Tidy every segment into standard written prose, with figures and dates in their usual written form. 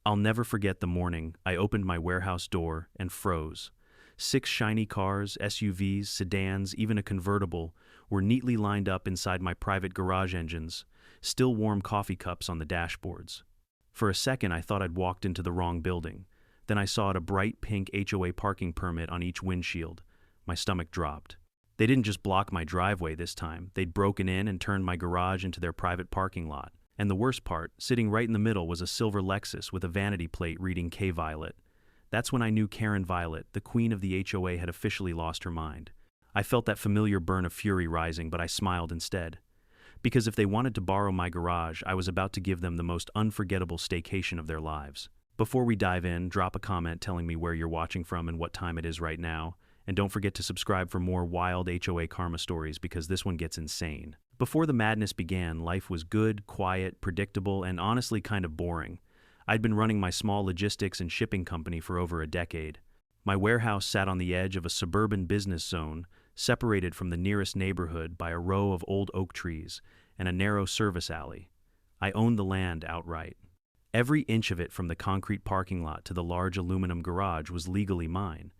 I'll never forget the morning I opened my warehouse door and froze. 6 shiny cars, SUVs, sedans, even a convertible, were neatly lined up inside my private garage engines, still warm coffee cups on the dashboards. For a second, I thought I'd walked into the wrong building. Then I saw a bright pink HOA parking permit on each windshield. My stomach dropped. They didn't just block my driveway this time. They'd broken in and turned my garage into their private parking lot. And the worst part, sitting right in the middle was a silver Lexus with a vanity plate reading K Violet. That's when I knew Karen Violet, the queen of the HOA, had officially lost her mind. I felt that familiar burn of fury rising, but I smiled instead. Because if they wanted to borrow my garage, I was about to give them the most unforgettable staycation of their lives. Before we dive in, drop a comment telling me where you're watching from and what time it is right now. And don't forget to subscribe for more wild HOA karma stories, because this one gets insane. Before the madness began, life was good, quiet, predictable, and honestly kind of boring. I'd been running my small logistics and shipping company for over a decade. My warehouse sat on the edge of a suburban business zone, separated from the nearest neighborhood by a row of old oak trees and a narrow service alley. I owned the land outright. Every inch of it, from the concrete parking lot to the large aluminum garage, was legally mine.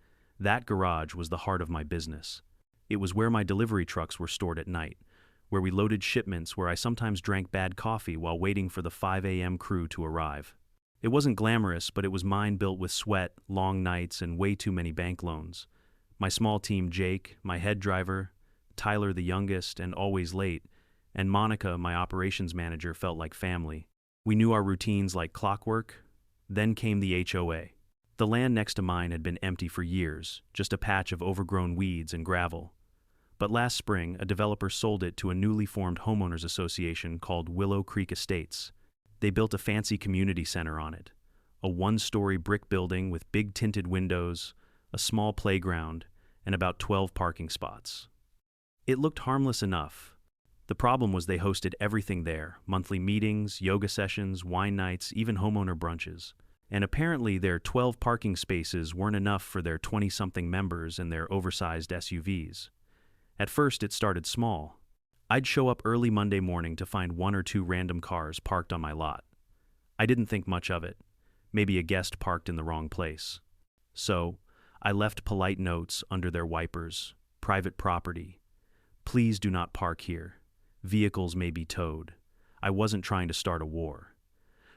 That garage was the heart of my business. It was where my delivery trucks were stored at night, where we loaded shipments, where I sometimes drank bad coffee while waiting for the 5 a.m. crew to arrive. It wasn't glamorous, but it was mine, built with sweat, long nights, and way too many bank loans. My small team, Jake, my head driver, Tyler, the youngest and always late, and Monica, my operations manager, felt like family. We knew our routines like clockwork. Then came the HOA. The land next to mine had been empty for years, just a patch of overgrown weeds and gravel. But last spring, a developer sold it to a newly formed homeowners association called Willow Creek Estates. They built a fancy community center on it, a 1-story brick building with big tinted windows, a small playground, and about 12 parking spots. It looked harmless enough. The problem was they hosted everything there: monthly meetings, yoga sessions, wine nights, even homeowner brunches. And apparently their 12 parking spaces weren't enough for their 20-something members and their oversized SUVs. At first, it started small. I'd show up early Monday morning to find 1 or 2 random cars parked on my lot. I didn't think much of it. Maybe a guest parked in the wrong place. So, I left polite notes under their wipers. Private property. Please do not park here. Vehicles may be towed. I wasn't trying to start a war.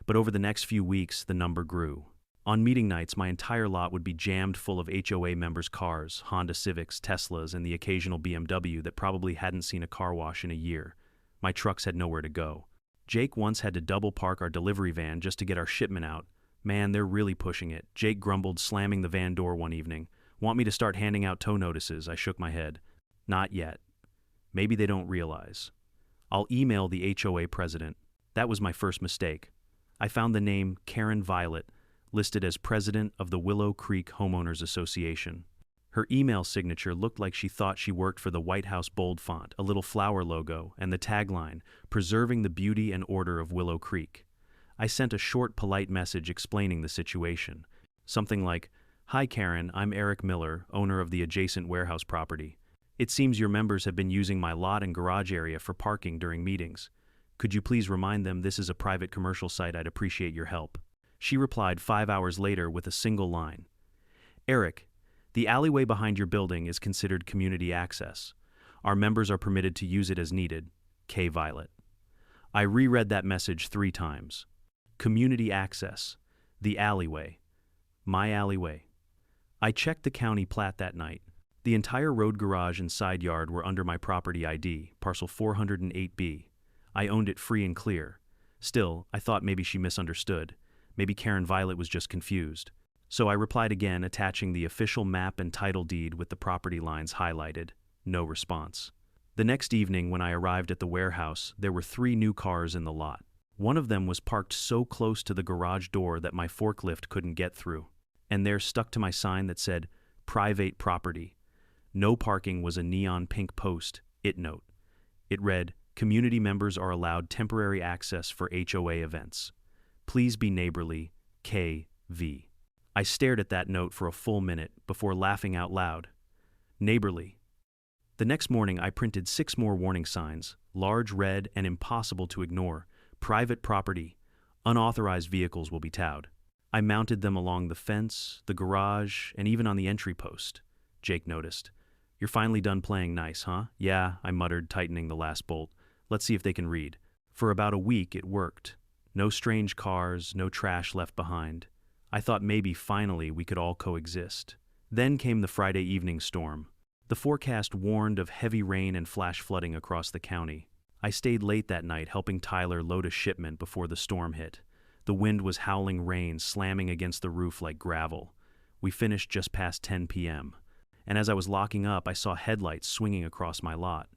But over the next few weeks, the number grew. On meeting nights, my entire lot would be jammed full of HOA members' cars, Honda Civics, Teslas, and the occasional BMW that probably hadn't seen a car wash in a year. My trucks had nowhere to go. Jake once had to double park our delivery van just to get our shipment out. Man, they're really pushing it, Jake grumbled, slamming the van door one evening. Want me to start handing out tow notices? I shook my head. Not yet. Maybe they don't realize. I'll email the HOA president. That was my first mistake. I found the name Karen Violet listed as president of the Willow Creek Homeowners Association. Her email signature looked like she thought she worked for the White House bold font, a little flower logo, and the tagline, "Preserving the Beauty and Order of Willow Creek." I sent a short, polite message explaining the situation. Something like, "Hi Karen, I'm Eric Miller, owner of the adjacent warehouse property. It seems your members have been using my lot and garage area for parking during meetings. Could you please remind them this is a private commercial site? I'd appreciate your help." She replied 5 hours later with a single line. "Eric, the alleyway behind your building is considered community access. Our members are permitted to use it as needed. K Violet." I reread that message 3 times. Community access. The alleyway. My alleyway. I checked the county plat that night. The entire road garage and side yard were under my property ID, parcel 408B. I owned it free and clear. Still, I thought maybe she misunderstood. Maybe Karen Violet was just confused. So I replied again, attaching the official map and title deed with the property lines highlighted. No response. The next evening, when I arrived at the warehouse, there were 3 new cars in the lot. One of them was parked so close to the garage door that my forklift couldn't get through. And there, stuck to my sign that said, "Private property. No parking," was a neon pink post, it note. It read, "Community members are allowed temporary access for HOA events. Please be neighborly, KV." I stared at that note for a full minute before laughing out loud. Neighborly. The next morning, I printed 6 more warning signs, large, red, and impossible to ignore. Private property. Unauthorized vehicles will be towed. I mounted them along the fence, the garage, and even on the entry post. Jake noticed. You're finally done playing nice, huh? Yeah, I muttered, tightening the last bolt. Let's see if they can read. For about a week, it worked. No strange cars, no trash left behind. I thought maybe finally we could all coexist. Then came the Friday evening storm. The forecast warned of heavy rain and flash flooding across the county. I stayed late that night helping Tyler load a shipment before the storm hit. The wind was howling rain slamming against the roof like gravel. We finished just past 10 p.m. And as I was locking up, I saw headlights swinging across my lot.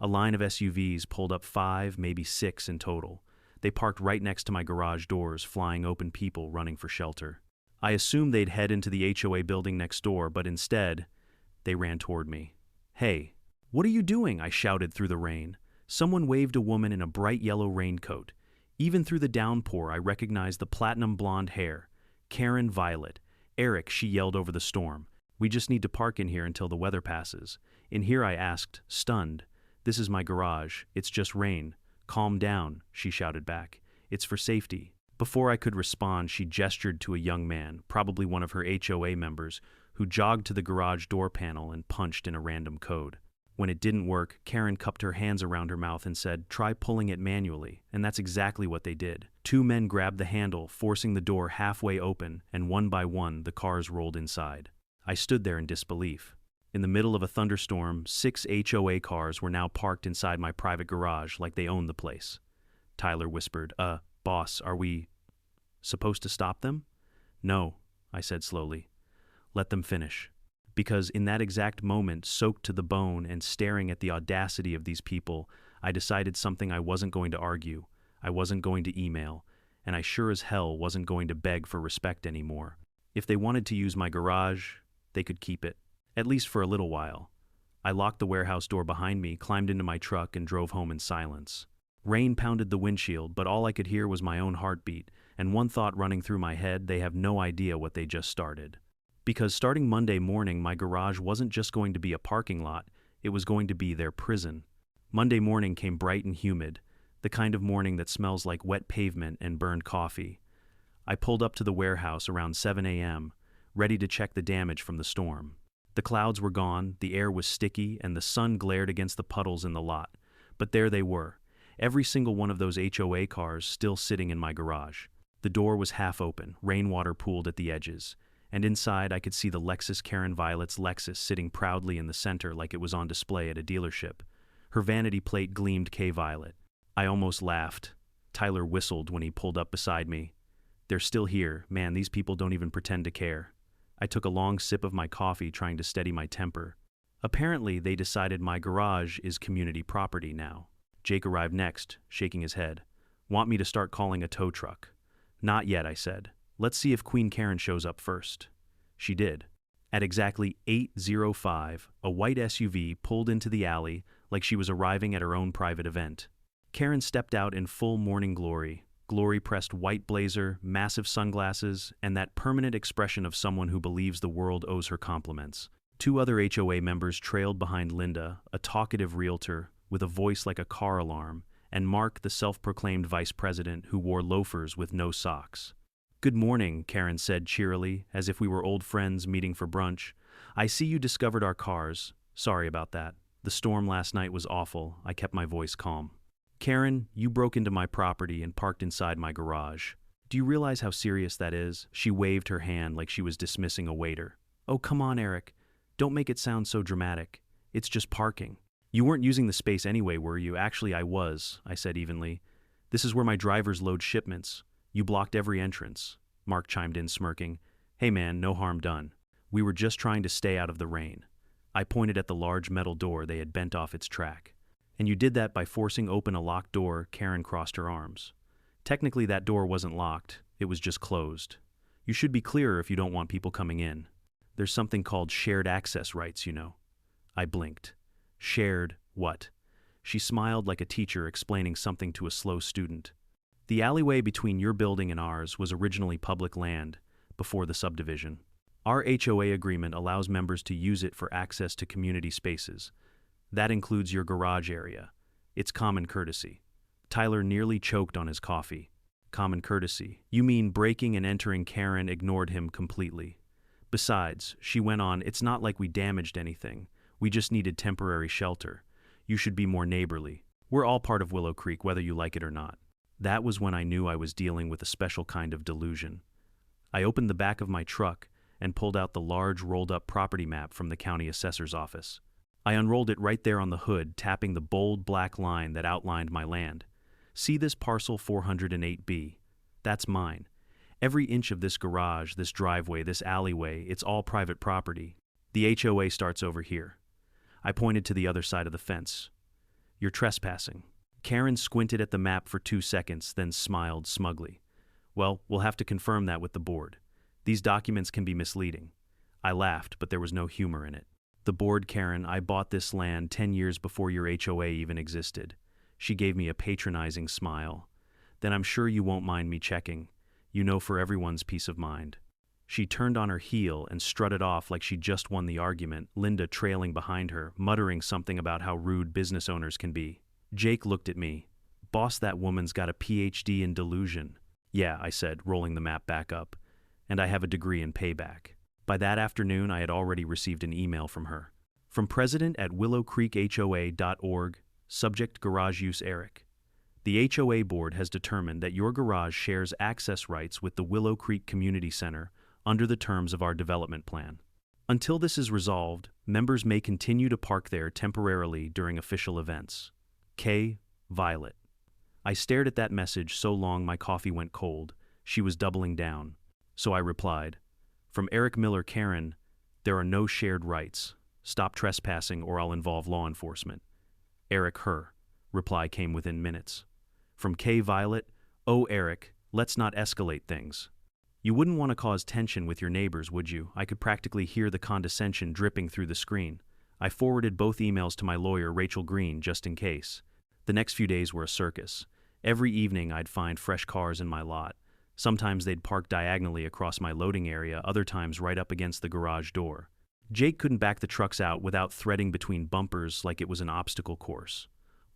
A line of SUVs pulled up 5, maybe 6 in total. They parked right next to my garage doors, flying open, people running for shelter. I assumed they'd head into the HOA building next door, but instead, they ran toward me. Hey, what are you doing? I shouted through the rain. Someone waved a woman in a bright yellow raincoat. Even through the downpour, I recognized the platinum blonde hair. Karen Violet. Eric, she yelled over the storm. We just need to park in here until the weather passes. In here, I asked, stunned. This is my garage. It's just rain. Calm down, she shouted back. It's for safety. Before I could respond, she gestured to a young man, probably one of her HOA members, who jogged to the garage door panel and punched in a random code. When it didn't work, Karen cupped her hands around her mouth and said, "Try pulling it manually," and that's exactly what they did. 2 men grabbed the handle, forcing the door halfway open, and one by one, the cars rolled inside. I stood there in disbelief. In the middle of a thunderstorm, 6 HOA cars were now parked inside my private garage like they owned the place. Tyler whispered, boss, are we supposed to stop them?" "No," I said slowly. "Let them finish." Because in that exact moment, soaked to the bone and staring at the audacity of these people, I decided something I wasn't going to argue, I wasn't going to email, and I sure as hell wasn't going to beg for respect anymore. If they wanted to use my garage, they could keep it, at least for a little while. I locked the warehouse door behind me, climbed into my truck, and drove home in silence. Rain pounded the windshield, but all I could hear was my own heartbeat, and one thought running through my head: they have no idea what they just started. Because starting Monday morning, my garage wasn't just going to be a parking lot, it was going to be their prison. Monday morning came bright and humid, the kind of morning that smells like wet pavement and burned coffee. I pulled up to the warehouse around 7 a.m., ready to check the damage from the storm. The clouds were gone, the air was sticky, and the sun glared against the puddles in the lot. But there they were, every single one of those HOA cars still sitting in my garage. The door was half open, rainwater pooled at the edges, and inside I could see the Lexus Karen Violet's Lexus sitting proudly in the center like it was on display at a dealership. Her vanity plate gleamed K Violet. I almost laughed. Tyler whistled when he pulled up beside me. They're still here. Man, these people don't even pretend to care. I took a long sip of my coffee, trying to steady my temper. Apparently, they decided my garage is community property now. Jake arrived next, shaking his head. "Want me to start calling a tow truck?" "Not yet," I said. "Let's see if Queen Karen shows up first." She did. At exactly 8:05, a white SUV pulled into the alley like she was arriving at her own private event. Karen stepped out in full morning glory, glory-pressed white blazer, massive sunglasses, and that permanent expression of someone who believes the world owes her compliments. 2 other HOA members trailed behind Linda, a talkative realtor with a voice like a car alarm, and Mark, the self-proclaimed vice president who wore loafers with no socks. "Good morning," Karen said cheerily, as if we were old friends meeting for brunch. "I see you discovered our cars. Sorry about that. The storm last night was awful." I kept my voice calm. "Karen, you broke into my property and parked inside my garage. Do you realize how serious that is?" She waved her hand like she was dismissing a waiter. "Oh, come on, Eric. Don't make it sound so dramatic. It's just parking." "You weren't using the space anyway, were you?" "Actually, I was," I said evenly. "This is where my drivers load shipments. You blocked every entrance." Mark chimed in, smirking. "Hey man, no harm done. We were just trying to stay out of the rain." I pointed at the large metal door they had bent off its track. "And you did that by forcing open a locked door." Karen crossed her arms. "Technically that door wasn't locked, it was just closed. You should be clearer if you don't want people coming in. There's something called shared access rights, you know." I blinked. "Shared what?" She smiled like a teacher explaining something to a slow student. "The alleyway between your building and ours was originally public land before the subdivision. Our HOA agreement allows members to use it for access to community spaces. That includes your garage area. It's common courtesy." Tyler nearly choked on his coffee. Common courtesy. You mean breaking and entering? Karen ignored him completely. Besides, she went on, it's not like we damaged anything. We just needed temporary shelter. You should be more neighborly. We're all part of Willow Creek, whether you like it or not. That was when I knew I was dealing with a special kind of delusion. I opened the back of my truck and pulled out the large rolled-up property map from the county assessor's office. I unrolled it right there on the hood, tapping the bold black line that outlined my land. See this parcel 408B? That's mine. Every inch of this garage, this driveway, this alleyway, it's all private property. The HOA starts over here. I pointed to the other side of the fence. You're trespassing. Karen squinted at the map for 2 seconds, then smiled smugly. Well, we'll have to confirm that with the board. These documents can be misleading. I laughed, but there was no humor in it. The board, Karen, I bought this land 10 years before your HOA even existed. She gave me a patronizing smile. Then I'm sure you won't mind me checking. You know, for everyone's peace of mind. She turned on her heel and strutted off like she'd just won the argument, Linda trailing behind her, muttering something about how rude business owners can be. Jake looked at me. Boss, that woman's got a PhD in delusion. Yeah, I said, rolling the map back up. And I have a degree in payback. By that afternoon, I had already received an email from her. From President at willowcreekhoa.org, subject garage use Eric. The HOA board has determined that your garage shares access rights with the Willow Creek Community Center under the terms of our development plan. Until this is resolved, members may continue to park there temporarily during official events. K. Violet. I stared at that message so long my coffee went cold. She was doubling down. So I replied, from Eric Miller, Karen, there are no shared rights. Stop trespassing or I'll involve law enforcement. Eric, her. Reply came within minutes. From K. Violet, oh Eric, let's not escalate things. You wouldn't want to cause tension with your neighbors, would you? I could practically hear the condescension dripping through the screen. I forwarded both emails to my lawyer, Rachel Green, just in case. The next few days were a circus. Every evening I'd find fresh cars in my lot. Sometimes they'd park diagonally across my loading area, other times right up against the garage door. Jake couldn't back the trucks out without threading between bumpers like it was an obstacle course.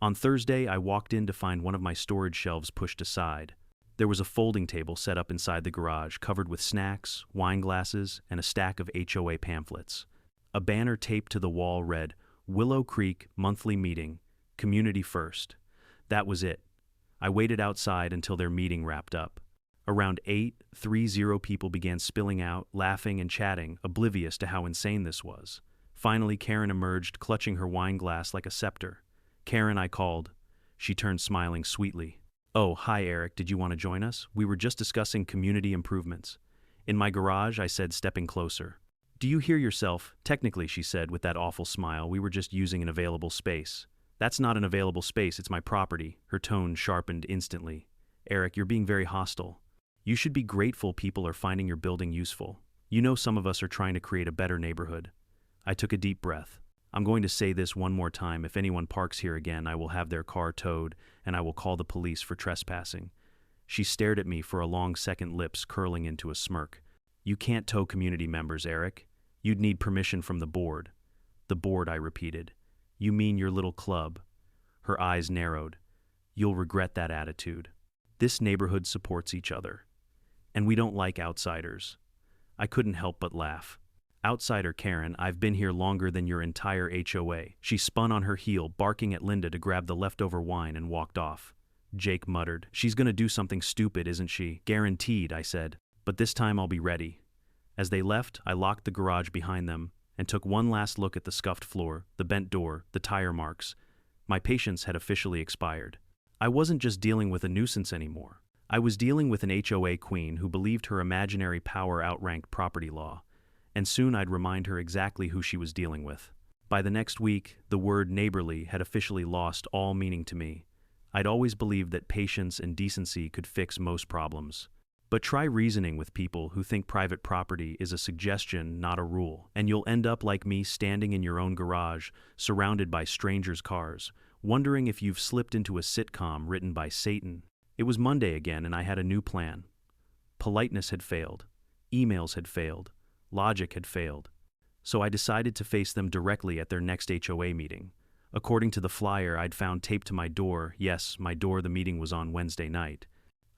On Thursday, I walked in to find one of my storage shelves pushed aside. There was a folding table set up inside the garage, covered with snacks, wine glasses, and a stack of HOA pamphlets. A banner taped to the wall read, Willow Creek Monthly Meeting, Community First. That was it. I waited outside until their meeting wrapped up. Around 8:30 people began spilling out, laughing and chatting, oblivious to how insane this was. Finally, Karen emerged, clutching her wine glass like a scepter. Karen, I called. She turned, smiling sweetly. Oh, hi Eric, did you want to join us? We were just discussing community improvements. In my garage, I said, stepping closer. Do you hear yourself? Technically, she said with that awful smile, we were just using an available space. That's not an available space, it's my property. Her tone sharpened instantly. Eric, you're being very hostile. You should be grateful people are finding your building useful. You know some of us are trying to create a better neighborhood. I took a deep breath. I'm going to say this one more time. If anyone parks here again, I will have their car towed, and I will call the police for trespassing. She stared at me for a long second, lips curling into a smirk. You can't tow community members, Eric. You'd need permission from the board. The board, I repeated. You mean your little club? Her eyes narrowed. You'll regret that attitude. This neighborhood supports each other. And we don't like outsiders. I couldn't help but laugh. Outsider Karen, I've been here longer than your entire HOA. She spun on her heel, barking at Linda to grab the leftover wine, and walked off. Jake muttered, she's gonna do something stupid, isn't she? Guaranteed, I said. But this time I'll be ready. As they left, I locked the garage behind them and took one last look at the scuffed floor, the bent door, the tire marks. My patience had officially expired. I wasn't just dealing with a nuisance anymore. I was dealing with an HOA queen who believed her imaginary power outranked property law, and soon I'd remind her exactly who she was dealing with. By the next week, the word neighborly had officially lost all meaning to me. I'd always believed that patience and decency could fix most problems. But try reasoning with people who think private property is a suggestion, not a rule, and you'll end up like me, standing in your own garage, surrounded by strangers' cars, wondering if you've slipped into a sitcom written by Satan. It was Monday again, and I had a new plan. Politeness had failed. Emails had failed. Logic had failed. So I decided to face them directly at their next HOA meeting. According to the flyer I'd found taped to my door, yes, my door, the meeting was on Wednesday night.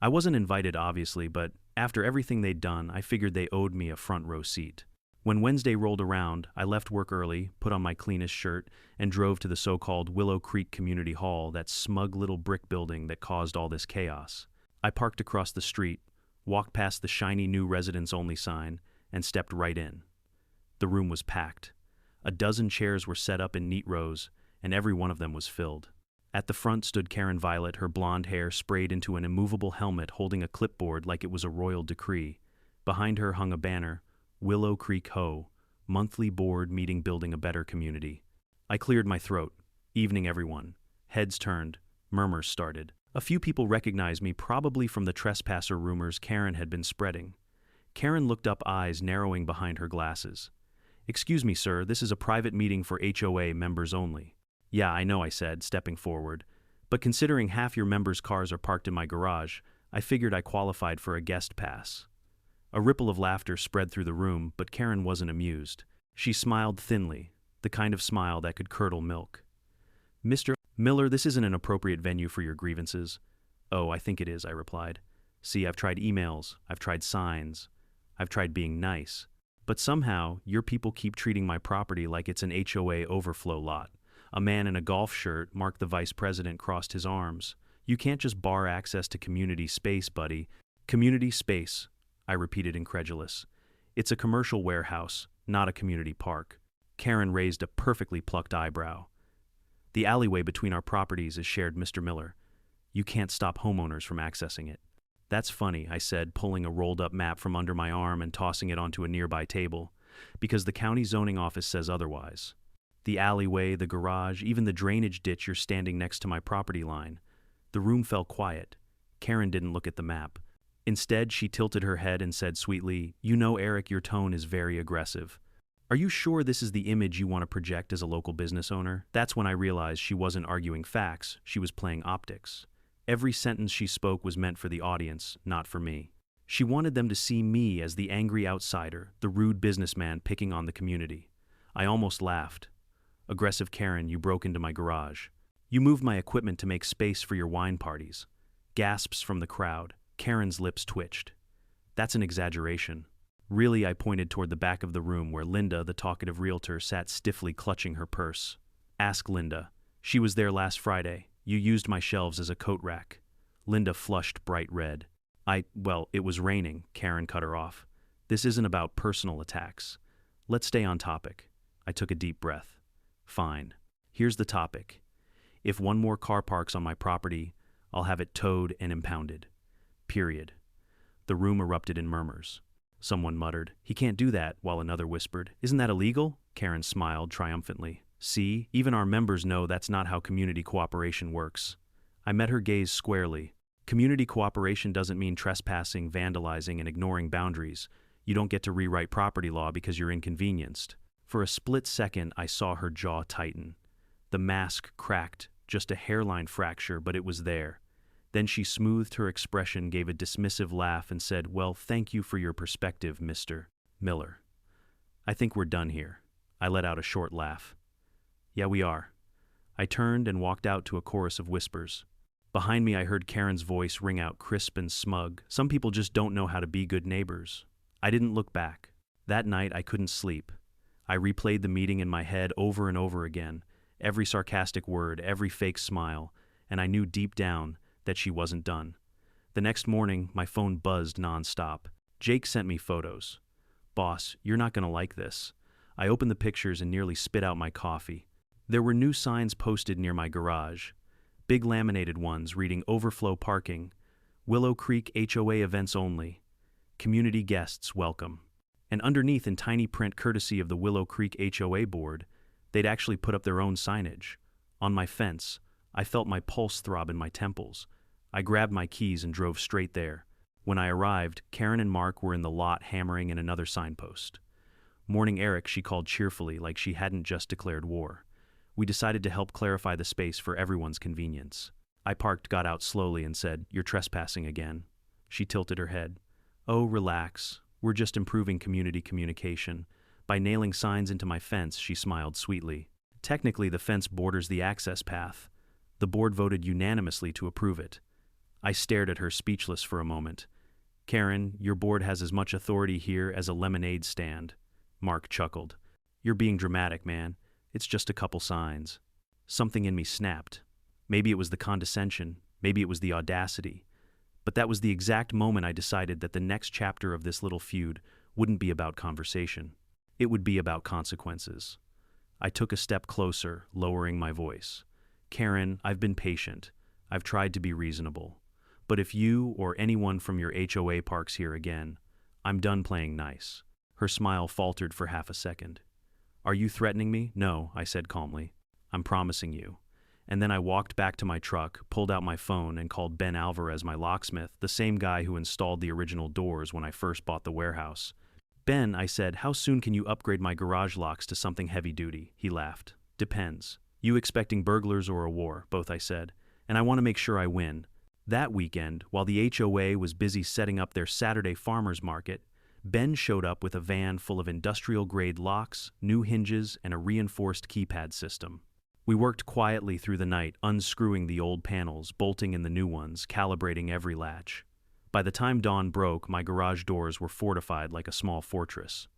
I wasn't invited, obviously, but after everything they'd done, I figured they owed me a front row seat. When Wednesday rolled around, I left work early, put on my cleanest shirt, and drove to the so-called Willow Creek Community Hall, that smug little brick building that caused all this chaos. I parked across the street, walked past the shiny new residents-only sign, and stepped right in. The room was packed. A dozen chairs were set up in neat rows, and every one of them was filled. At the front stood Karen Violet, her blonde hair sprayed into an immovable helmet, holding a clipboard like it was a royal decree. Behind her hung a banner, Willow Creek HOA, monthly board meeting building a better community. I cleared my throat. Evening, everyone. Heads turned. Murmurs started. A few people recognized me, probably from the trespasser rumors Karen had been spreading. Karen looked up, eyes narrowing behind her glasses. "Excuse me, sir, this is a private meeting for HOA members only." "Yeah, I know," I said, stepping forward. "But considering half your members' cars are parked in my garage, I figured I qualified for a guest pass." A ripple of laughter spread through the room, but Karen wasn't amused. She smiled thinly, the kind of smile that could curdle milk. "Mr. Miller, this isn't an appropriate venue for your grievances." "Oh, I think it is," I replied. "See, I've tried emails, I've tried signs, I've tried being nice. But somehow, your people keep treating my property like it's an HOA overflow lot." A man in a golf shirt, Mark the vice president, crossed his arms. "You can't just bar access to community space, buddy." "Community space," I repeated, incredulous. "It's a commercial warehouse, not a community park." Karen raised a perfectly plucked eyebrow. "The alleyway between our properties is shared, Mr. Miller. You can't stop homeowners from accessing it." "That's funny," I said, pulling a rolled-up map from under my arm and tossing it onto a nearby table, "because the county zoning office says otherwise. The alleyway, the garage, even the drainage ditch you're standing next to my property line." The room fell quiet. Karen didn't look at the map. Instead, she tilted her head and said sweetly, "You know, Eric, your tone is very aggressive. Are you sure this is the image you want to project as a local business owner?" That's when I realized she wasn't arguing facts, she was playing optics. Every sentence she spoke was meant for the audience, not for me. She wanted them to see me as the angry outsider, the rude businessman picking on the community. I almost laughed. "Aggressive Karen, you broke into my garage. You moved my equipment to make space for your wine parties." Gasps from the crowd. Karen's lips twitched. "That's an exaggeration." "Really?" I pointed toward the back of the room where Linda, the talkative realtor, sat stiffly clutching her purse. "Ask Linda. She was there last Friday. You used my shelves as a coat rack." Linda flushed bright red. Well, it was raining," Karen cut her off. "This isn't about personal attacks. Let's stay on topic." I took a deep breath. "Fine. Here's the topic. If one more car parks on my property, I'll have it towed and impounded. Period." The room erupted in murmurs. Someone muttered, "He can't do that," while another whispered, "Isn't that illegal?" Karen smiled triumphantly. "See, even our members know that's not how community cooperation works." I met her gaze squarely. "Community cooperation doesn't mean trespassing, vandalizing, and ignoring boundaries. You don't get to rewrite property law because you're inconvenienced." For a split second, I saw her jaw tighten. The mask cracked, just a hairline fracture, but it was there. Then she smoothed her expression, gave a dismissive laugh, and said, "Well, thank you for your perspective, Mr. Miller. I think we're done here." I let out a short laugh. "Yeah, we are." I turned and walked out to a chorus of whispers. Behind me, I heard Karen's voice ring out crisp and smug. "Some people just don't know how to be good neighbors." I didn't look back. That night, I couldn't sleep. I replayed the meeting in my head over and over again, every sarcastic word, every fake smile, and I knew deep down that she wasn't done. The next morning, my phone buzzed nonstop. Jake sent me photos. "Boss, you're not gonna like this." I opened the pictures and nearly spit out my coffee. There were new signs posted near my garage. Big laminated ones reading "Overflow Parking," "Willow Creek HOA Events Only," "Community Guests Welcome." And underneath, in tiny print courtesy of the Willow Creek HOA board, they'd actually put up their own signage. On my fence, I felt my pulse throb in my temples. I grabbed my keys and drove straight there. When I arrived, Karen and Mark were in the lot hammering in another signpost. "Morning, Eric," she called cheerfully, like she hadn't just declared war. We decided to help clarify the space for everyone's convenience. I parked, got out slowly, and said, "You're trespassing again." She tilted her head. "Oh, relax. We're just improving community communication. By nailing signs into my fence," she smiled sweetly. "Technically, the fence borders the access path. The board voted unanimously to approve it." I stared at her, speechless for a moment. Karen, your board has as much authority here as a lemonade stand. Mark chuckled. You're being dramatic, man. It's just a couple signs. Something in me snapped. Maybe it was the condescension, maybe it was the audacity. But that was the exact moment I decided that the next chapter of this little feud wouldn't be about conversation. It would be about consequences. I took a step closer, lowering my voice. Karen, I've been patient. I've tried to be reasonable. But if you or anyone from your HOA parks here again, I'm done playing nice. Her smile faltered for half a second. Are you threatening me? No, I said calmly. I'm promising you. And then I walked back to my truck, pulled out my phone, and called Ben Alvarez, my locksmith, the same guy who installed the original doors when I first bought the warehouse. Ben, I said, how soon can you upgrade my garage locks to something heavy-duty? He laughed. Depends. You expecting burglars or a war? Both, I said. And I want to make sure I win. That weekend, while the HOA was busy setting up their Saturday farmers market, Ben showed up with a van full of industrial-grade locks, new hinges, and a reinforced keypad system. We worked quietly through the night, unscrewing the old panels, bolting in the new ones, calibrating every latch. By the time dawn broke, my garage doors were fortified like a small fortress.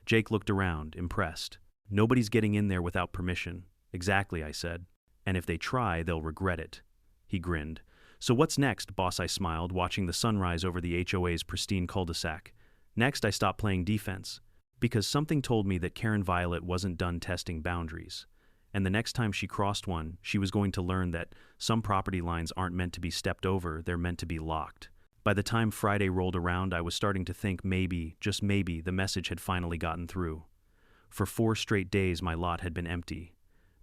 Jake looked around, impressed. Nobody's getting in there without permission. Exactly, I said. And if they try, they'll regret it. He grinned. So what's next, boss? I smiled, watching the sunrise over the HOA's pristine cul-de-sac. Next, I stopped playing defense, because something told me that Karen Violet wasn't done testing boundaries. And the next time she crossed one, she was going to learn that some property lines aren't meant to be stepped over, they're meant to be locked. By the time Friday rolled around, I was starting to think maybe, just maybe, the message had finally gotten through. For 4 straight days, my lot had been empty.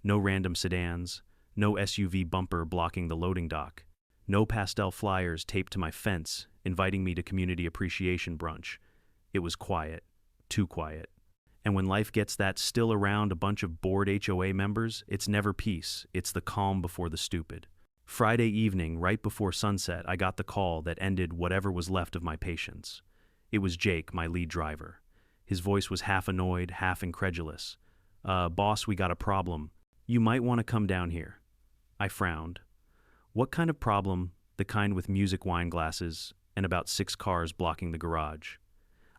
No random sedans, no SUV bumper blocking the loading dock, no pastel flyers taped to my fence inviting me to community appreciation brunch. It was quiet, too quiet. And when life gets that still around a bunch of bored HOA members, it's never peace, it's the calm before the stupid. Friday evening, right before sunset, I got the call that ended whatever was left of my patience. It was Jake, my lead driver. His voice was half annoyed, half incredulous. Boss, we got a problem. You might want to come down here. I frowned. What kind of problem? The kind with music wine glasses and about 6 cars blocking the garage.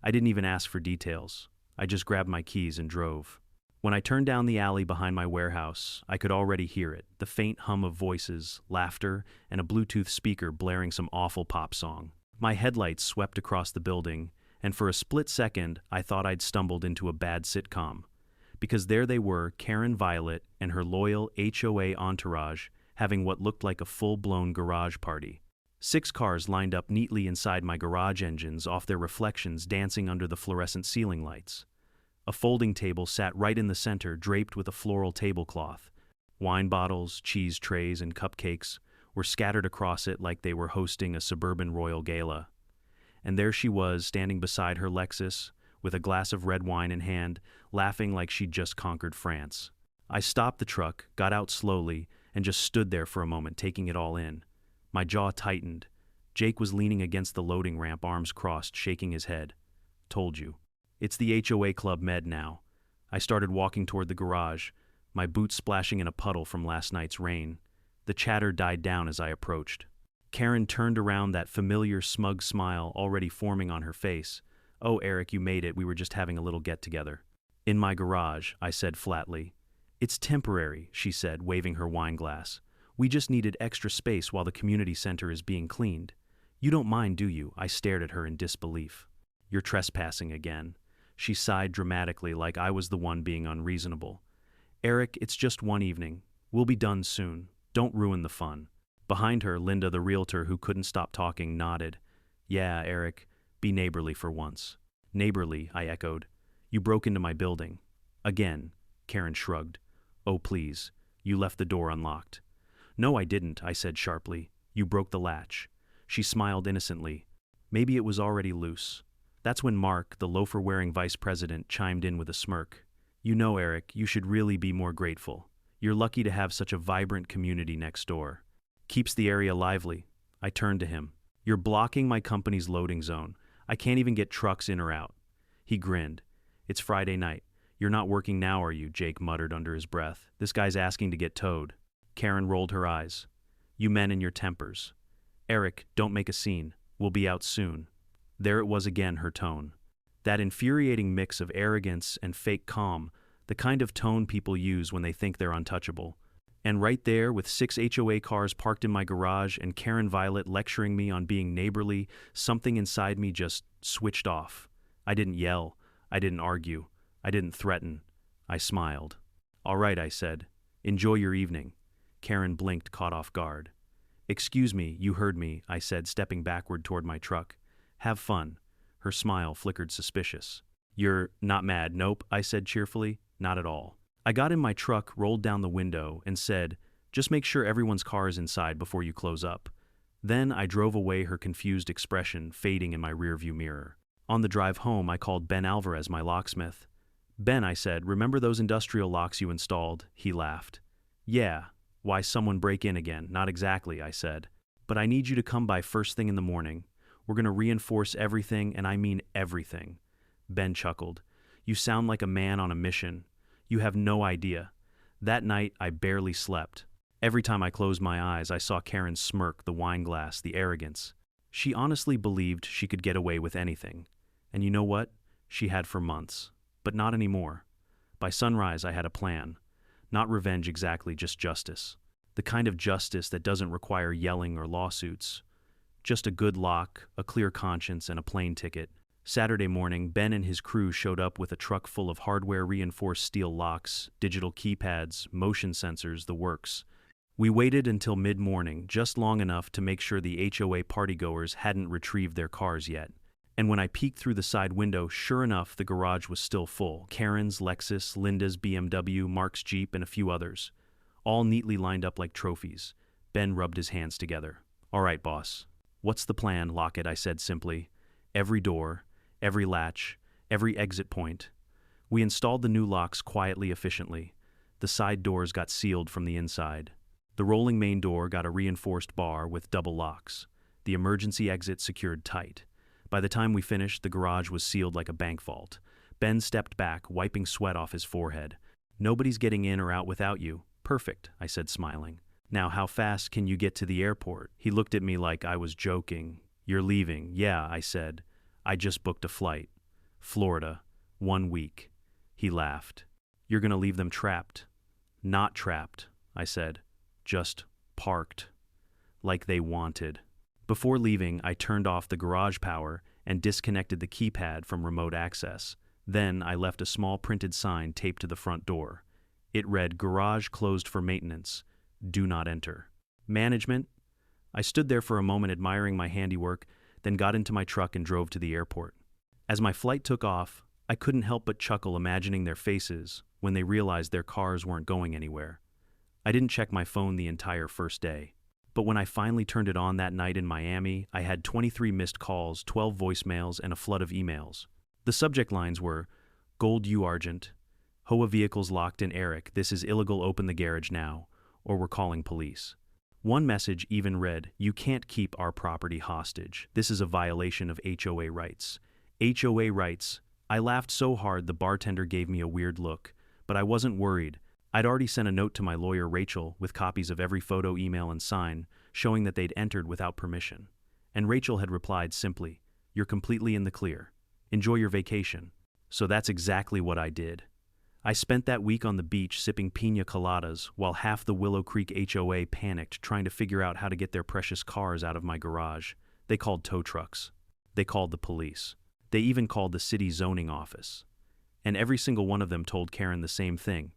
I didn't even ask for details. I just grabbed my keys and drove. When I turned down the alley behind my warehouse, I could already hear it, the faint hum of voices, laughter, and a Bluetooth speaker blaring some awful pop song. My headlights swept across the building, and for a split second, I thought I'd stumbled into a bad sitcom. Because there they were, Karen Violet and her loyal HOA entourage, having what looked like a full-blown garage party. 6 cars lined up neatly inside my garage engines, off their reflections dancing under the fluorescent ceiling lights. A folding table sat right in the center, draped with a floral tablecloth. Wine bottles, cheese trays, and cupcakes were scattered across it like they were hosting a suburban royal gala. And there she was, standing beside her Lexus, with a glass of red wine in hand, laughing like she'd just conquered France. I stopped the truck, got out slowly, and just stood there for a moment, taking it all in. My jaw tightened. Jake was leaning against the loading ramp, arms crossed, shaking his head. Told you. It's the HOA Club Med now. I started walking toward the garage, my boots splashing in a puddle from last night's rain. The chatter died down as I approached. Karen turned around, that familiar smug smile already forming on her face. Oh, Eric, you made it. We were just having a little get-together. In my garage, I said flatly. It's temporary, she said, waving her wine glass. We just needed extra space while the community center is being cleaned. You don't mind, do you? I stared at her in disbelief. You're trespassing again. She sighed dramatically, like I was the one being unreasonable. Eric, it's just one evening. We'll be done soon. Don't ruin the fun. Behind her, Linda, the realtor who couldn't stop talking, nodded. Yeah, Eric, be neighborly for once. Neighborly, I echoed. You broke into my building. Again, Karen shrugged. Oh, please. You left the door unlocked. No, I didn't, I said sharply. You broke the latch. She smiled innocently. Maybe it was already loose. That's when Mark, the loafer-wearing vice president, chimed in with a smirk. You know, Eric, you should really be more grateful. You're lucky to have such a vibrant community next door. Keeps the area lively. I turned to him. You're blocking my company's loading zone. I can't even get trucks in or out. He grinned. It's Friday night. You're not working now, are you? Jake muttered under his breath. This guy's asking to get towed. Karen rolled her eyes. You men and your tempers. Eric, don't make a scene. We'll be out soon. There it was again, her tone. That infuriating mix of arrogance and fake calm, the kind of tone people use when they think they're untouchable. And right there, with 6 HOA cars parked in my garage and Karen Violet lecturing me on being neighborly, something inside me just switched off. I didn't yell. I didn't argue. I didn't threaten. I smiled. All right, I said. Enjoy your evening. Karen blinked, caught off guard. Excuse me, you heard me, I said, stepping backward toward my truck. Have fun. Her smile flickered suspicious. You're not mad, nope, I said cheerfully. Not at all. I got in my truck, rolled down the window, and said, just make sure everyone's car is inside before you close up. Then I drove away, her confused expression fading in my rearview mirror. On the drive home, I called Ben Alvarez, my locksmith. Ben, I said, remember those industrial locks you installed? He laughed. Yeah. Why, someone break in again? Not exactly, I said. But I need you to come by first thing in the morning. We're going to reinforce everything, and I mean everything. Ben chuckled. You sound like a man on a mission. You have no idea. That night, I barely slept. Every time I closed my eyes, I saw Karen smirk, the wine glass, the arrogance. She honestly believed she could get away with anything. And you know what? She had for months. But not anymore. By sunrise, I had a plan. Not revenge exactly, just justice. The kind of justice that doesn't require yelling or lawsuits. Just a good lock, a clear conscience, and a plane ticket. Saturday morning, Ben and his crew showed up with a truck full of hardware-reinforced steel locks, digital keypads, motion sensors, the works. We waited until mid-morning, just long enough to make sure the HOA partygoers hadn't retrieved their cars yet. And when I peeked through the side window, sure enough, the garage was still full. Karen's Lexus, Linda's BMW, Mark's Jeep, and a few others. All neatly lined up like trophies. Ben rubbed his hands together. All right, boss. What's the plan, Lockett? I said simply. Every door, every latch, every exit point. We installed the new locks quietly, efficiently. The side doors got sealed from the inside. The rolling main door got a reinforced bar with double locks. The emergency exit secured tight. By the time we finished, the garage was sealed like a bank vault. Ben stepped back, wiping sweat off his forehead. Nobody's getting in or out without you. Perfect, I said, smiling. Now, how fast can you get to the airport? He looked at me like I was joking. You're leaving. Yeah, I said. I just booked a flight. Florida. 1 week. He laughed. You're gonna leave them trapped. Not trapped, I said. Just parked. Like they wanted. Before leaving, I turned off the garage power and disconnected the keypad from remote access. Then I left a small printed sign taped to the front door. It read, "Garage closed for maintenance. Do not enter." Management? I stood there for a moment admiring my handiwork, then got into my truck and drove to the airport. As my flight took off, I couldn't help but chuckle imagining their faces when they realized their cars weren't going anywhere. I didn't check my phone the entire first day. But when I finally turned it on that night in Miami, I had 23 missed calls, 12 voicemails, and a flood of emails. The subject lines were, Gold U Argent, HOA vehicles locked in Eric, this is illegal, open the garage now, or we're calling police. One message even read, you can't keep our property hostage. This is a violation of HOA rights. HOA rights. I laughed so hard the bartender gave me a weird look, but I wasn't worried. I'd already sent a note to my lawyer Rachel with copies of every photo, email, and sign showing that they'd entered without permission. And Rachel had replied simply, you're completely in the clear. Enjoy your vacation. So that's exactly what I did. I spent that week on the beach sipping piña coladas while half the Willow Creek HOA panicked trying to figure out how to get their precious cars out of my garage. They called tow trucks. They called the police. They even called the city zoning office. And every single one of them told Karen the same thing.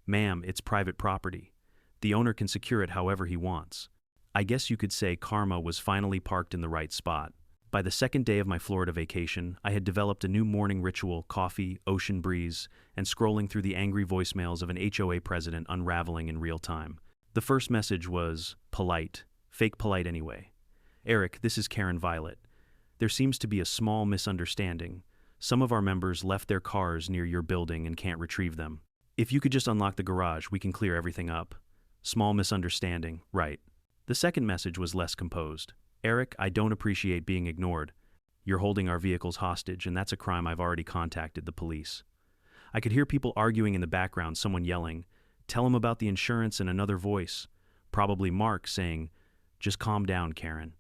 Ma'am, it's private property. The owner can secure it however he wants. I guess you could say karma was finally parked in the right spot. By the second day of my Florida vacation, I had developed a new morning ritual, coffee, ocean breeze, and scrolling through the angry voicemails of an HOA president unraveling in real time. The first message was, polite, fake polite anyway. Eric, this is Karen Violet. There seems to be a small misunderstanding. Some of our members left their cars near your building and can't retrieve them. If you could just unlock the garage, we can clear everything up. Small misunderstanding, right. The second message was less composed. Eric, I don't appreciate being ignored. You're holding our vehicles hostage, and that's a crime. I've already contacted the police. I could hear people arguing in the background, someone yelling, tell him about the insurance, and another voice, probably Mark, saying, just calm down, Karen.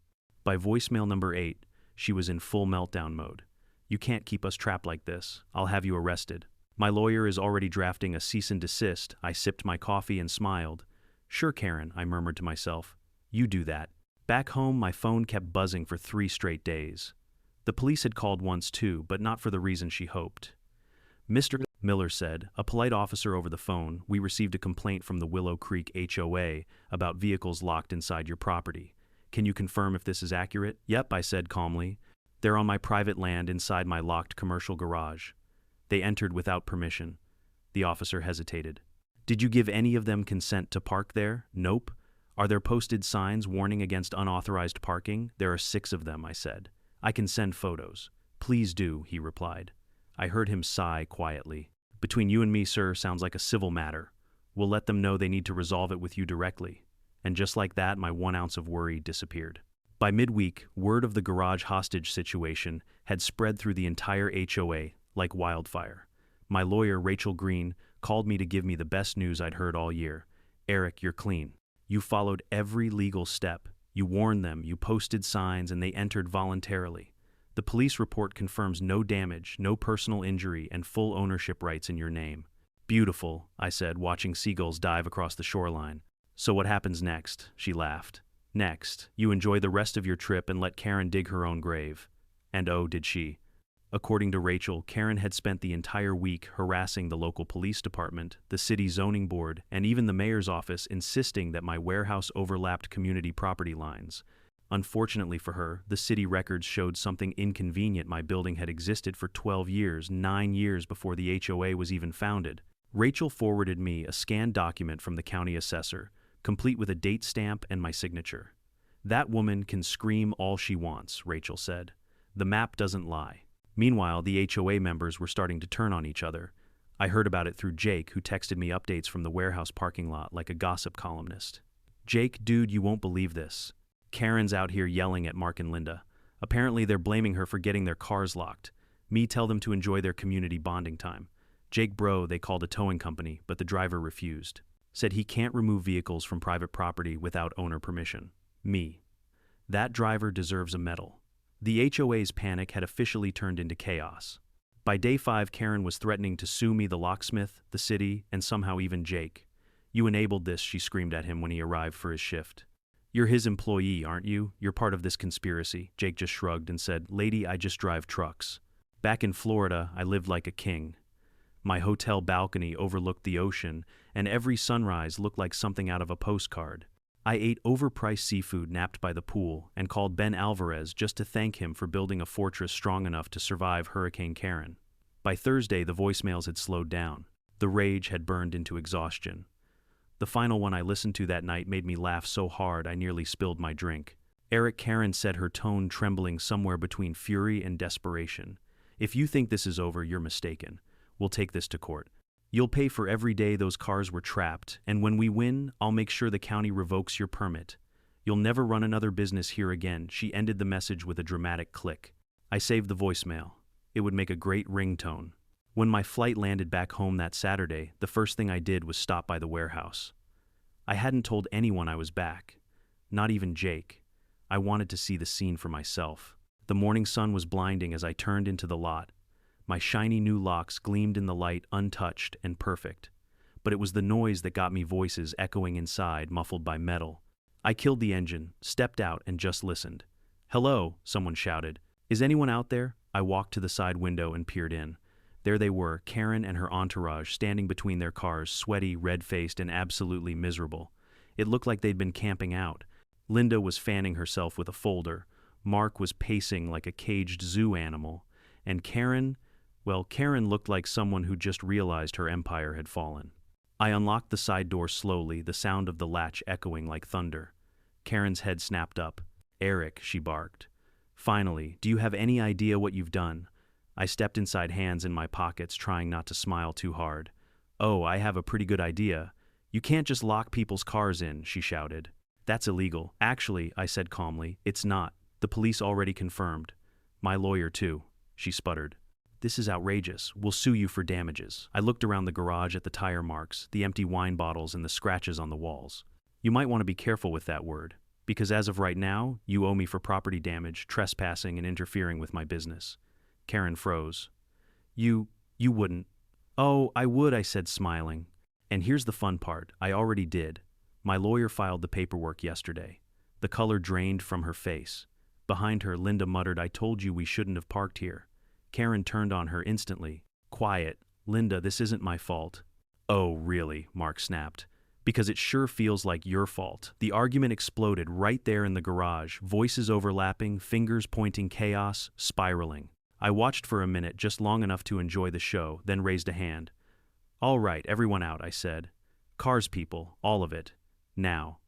By voicemail number 8, she was in full meltdown mode. "You can't keep us trapped like this. I'll have you arrested. My lawyer is already drafting a cease and desist." I sipped my coffee and smiled. "Sure, Karen," I murmured to myself. "You do that." Back home, my phone kept buzzing for 3 straight days. The police had called once too, but not for the reason she hoped. "Mr. Miller said, a polite officer over the phone, we received a complaint from the Willow Creek HOA about vehicles locked inside your property. Can you confirm if this is accurate?" "Yep," I said calmly. "They're on my private land inside my locked commercial garage." "They entered without permission." The officer hesitated. "Did you give any of them consent to park there?" "Nope." "Are there posted signs warning against unauthorized parking?" "There are 6 of them," I said. "I can send photos." "Please do," he replied. I heard him sigh quietly. "Between you and me, sir, sounds like a civil matter. We'll let them know they need to resolve it with you directly." And just like that, my 1 ounce of worry disappeared. By midweek, word of the garage hostage situation had spread through the entire HOA like wildfire. My lawyer, Rachel Green, called me to give me the best news I'd heard all year. "Eric, you're clean. You followed every legal step. You warned them, you posted signs, and they entered voluntarily. The police report confirms no damage, no personal injury, and full ownership rights in your name." "Beautiful," I said, watching seagulls dive across the shoreline. "So what happens next?" She laughed. "Next, you enjoy the rest of your trip and let Karen dig her own grave." And oh, did she. According to Rachel, Karen had spent the entire week harassing the local police department, the city zoning board, and even the mayor's office, insisting that my warehouse overlapped community property lines. Unfortunately for her, the city records showed something inconvenient. My building had existed for 12 years, 9 years before the HOA was even founded. Rachel forwarded me a scanned document from the county assessor, complete with a date stamp and my signature. "That woman can scream all she wants," Rachel said. "The map doesn't lie." Meanwhile, the HOA members were starting to turn on each other. I heard about it through Jake, who texted me updates from the warehouse parking lot like a gossip columnist. "Jake, dude, you won't believe this. Karen's out here yelling at Mark and Linda. Apparently they're blaming her for getting their cars locked. Me tell them to enjoy their community bonding time. Jake, bro, they called a towing company, but the driver refused. Said he can't remove vehicles from private property without owner permission. Me. That driver deserves a medal." The HOA's panic had officially turned into chaos. By day 5, Karen was threatening to sue me, the locksmith, the city, and somehow even Jake. "You enabled this," she screamed at him when he arrived for his shift. "You're his employee, aren't you? You're part of this conspiracy." Jake just shrugged and said, "Lady, I just drive trucks." Back in Florida, I lived like a king. My hotel balcony overlooked the ocean, and every sunrise looked like something out of a postcard. I ate overpriced seafood napped by the pool and called Ben Alvarez just to thank him for building a fortress strong enough to survive Hurricane Karen. By Thursday, the voicemails had slowed down. The rage had burned into exhaustion. The final one I listened to that night made me laugh so hard I nearly spilled my drink. "Eric," Karen said, her tone trembling somewhere between fury and desperation. "If you think this is over, you're mistaken. We'll take this to court. You'll pay for every day those cars were trapped, and when we win, I'll make sure the county revokes your permit. You'll never run another business here again." She ended the message with a dramatic click. I saved the voicemail. It would make a great ringtone. When my flight landed back home that Saturday, the first thing I did was stop by the warehouse. I hadn't told anyone I was back. Not even Jake. I wanted to see the scene for myself. The morning sun was blinding as I turned into the lot. My shiny new locks gleamed in the light, untouched and perfect. But it was the noise that got me, voices echoing inside, muffled by metal. I killed the engine, stepped out, and just listened. "Hello," someone shouted. "Is anyone out there?" I walked to the side window and peered in. There they were, Karen and her entourage, standing between their cars, sweaty, red-faced, and absolutely miserable. It looked like they'd been camping out. Linda was fanning herself with a folder. Mark was pacing like a caged zoo animal. And Karen... well, Karen looked like someone who just realized her empire had fallen. I unlocked the side door slowly, the sound of the latch echoing like thunder. Karen's head snapped up. "Eric," she barked. "Finally, do you have any idea what you've done?" I stepped inside, hands in my pockets, trying not to smile too hard. "Oh, I have a pretty good idea. You can't just lock people's cars in," she shouted. "That's illegal." "Actually," I said calmly, "it's not. The police already confirmed. My lawyer too," she sputtered. "This is outrageous. We'll sue you for damages." I looked around the garage at the tire marks, the empty wine bottles, and the scratches on the walls. "You might want to be careful with that word. Because as of right now, you owe me for property damage, trespassing, and interfering with my business. Karen froze. You wouldn't. Oh, I would, I said, smiling. And here's the fun part, I already did. My lawyer filed the paperwork yesterday. The color drained from her face. Behind her, Linda muttered, I told you we shouldn't have parked here. Karen turned on her instantly. Quiet. Linda, this isn't my fault. Oh, really? Mark snapped. Because it sure feels like your fault. The argument exploded right there in the garage, voices overlapping, fingers pointing, chaos, spiraling. I watched for a minute, just long enough to enjoy the show, then raised a hand. All right, everyone out, I said. Cars, people, all of it. Now.